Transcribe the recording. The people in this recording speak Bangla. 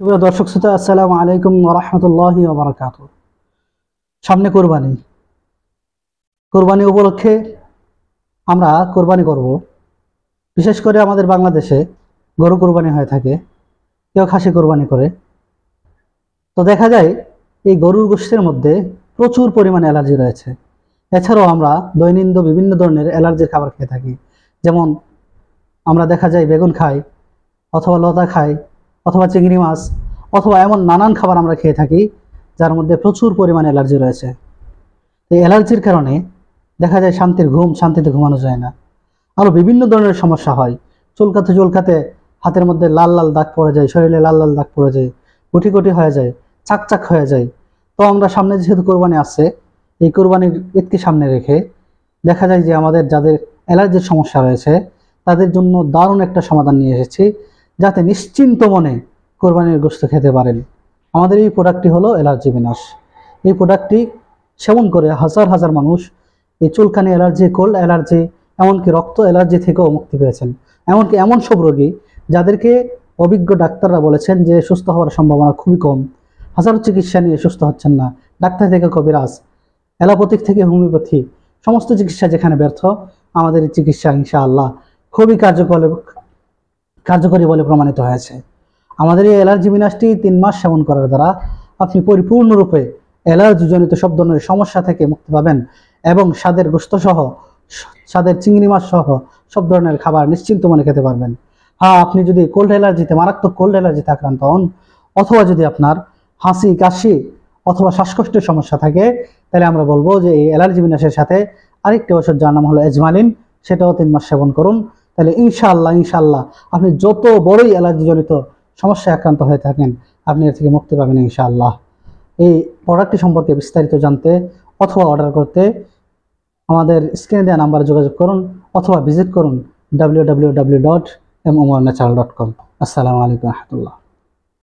সুপ্রিয় দর্শক শ্রোতা, আসসালামু আলাইকুম ওয়া রাহমাতুল্লাহি ওয়া বারাকাতুহু। সামনে কোরবানি। কোরবানি উপলক্ষে আমরা কোরবানি করব। বিশেষ করে আমাদের বাংলাদেশে গরু কোরবানি হয়ে থাকে, কেউ খাসি কোরবানি করে। তো দেখা যায় এই গরুর গোশতের মধ্যে প্রচুর পরিমাণে অ্যালার্জি রয়েছে। এছাড়াও আমরা দৈনন্দিন বিভিন্ন ধরনের অ্যালার্জির খাবার খেয়ে থাকি। যেমন আমরা দেখা যায় বেগুন খাই, অথবা লতা খাই, অথবা চিংড়ি মাছ, অথবা এমন নানান খাবার আমরা খেয়ে থাকি যার মধ্যে প্রচুর পরিমাণে অ্যালার্জি রয়েছে। এই অ্যালার্জির কারণে দেখা যায় শান্তিতে ঘুমানো যায় না। আরও বিভিন্ন ধরনের সমস্যা হয়। চুলকাতে চুলকাতে হাতের মধ্যে লাল লাল দাগ পড়ে যায়, শরীরে লাল লাল দাগ পড়ে যায়, গুটি গুটি হয়ে যায়, চাকচাক হয়ে যায়। তো আমরা সামনে যেহেতু কোরবানি আসছে, এই কোরবানির ঈদকে সামনে রেখে দেখা যায় যে আমাদের যাদের অ্যালার্জির সমস্যা রয়েছে তাদের জন্য দারুণ একটা সমাধান নিয়ে এসেছি, যাতে নিশ্চিন্ত মনে কোরবানির গোশত খেতে পারেন। আমাদের এই প্রোডাক্টটি হলো অ্যালার্জি বিনাশ। এই প্রোডাক্টটি সেবন করে হাজার হাজার মানুষ এই চুলকানি অ্যালার্জি, কোল্ড অ্যালার্জি, এমনকি রক্ত অ্যালার্জি থেকেও মুক্তি পেয়েছেন। এমনকি এমন সব রোগী যাদেরকে অভিজ্ঞ ডাক্তাররা বলেছেন যে সুস্থ হওয়ার সম্ভাবনা খুবই কম, হাজারো চিকিৎসা নিয়ে সুস্থ হচ্ছেন না, ডাক্তার থেকে কবিরাজ, অ্যালোপ্যাথিক থেকে হোমিওপ্যাথি, সমস্ত চিকিৎসা যেখানে ব্যর্থ, আমাদের এই চিকিৎসা ইনশাআল্লাহ খুবই কার্যকরী বলে প্রমাণিত হয়েছে। আমাদের এই অ্যালার্জি বিনাশটি 3 মাস সেবন করার দ্বারা আপনি পরিপূর্ণরূপে অ্যালার্জিজনিত সব ধরনের সমস্যা থেকে মুক্তি পাবেন এবং স্বাদের গোশত সহ, স্বাদের চিংড়ি মাছ সহ সব ধরনের খাবার নিশ্চিন্ত মনে খেতে পারবেন। হ্যাঁ, আপনি যদি মারাত্মক কোল্ড অ্যালার্জিতে আক্রান্ত হন, অথবা যদি আপনার হাঁচি কাশি অথবা শ্বাসকষ্টের সমস্যা থাকে, তাহলে আমরা বলবো যে এই অ্যালার্জি বিনাশের সাথে আরেকটি ওষুধ যার নাম হলো এজমালিন, সেটাও 3 মাস সেবন করুন। তাহলে ইনশাআল্লাহ আপনি যত বড়ই অ্যালার্জিজনিত সমস্যায় আক্রান্ত হয়ে থাকেন, আপনি এর থেকে মুক্তি পাবেন ইনশাআল্লাহ। এই প্রোডাক্টটি সম্পর্কে বিস্তারিত জানতে অথবা অর্ডার করতে আমাদের স্ক্রিনে দেওয়া নাম্বারে যোগাযোগ করুন অথবা ভিজিট করুন www.momarnatural.com। আসসালামু আলাইকুম ওয়া রাহমাতুল্লাহ।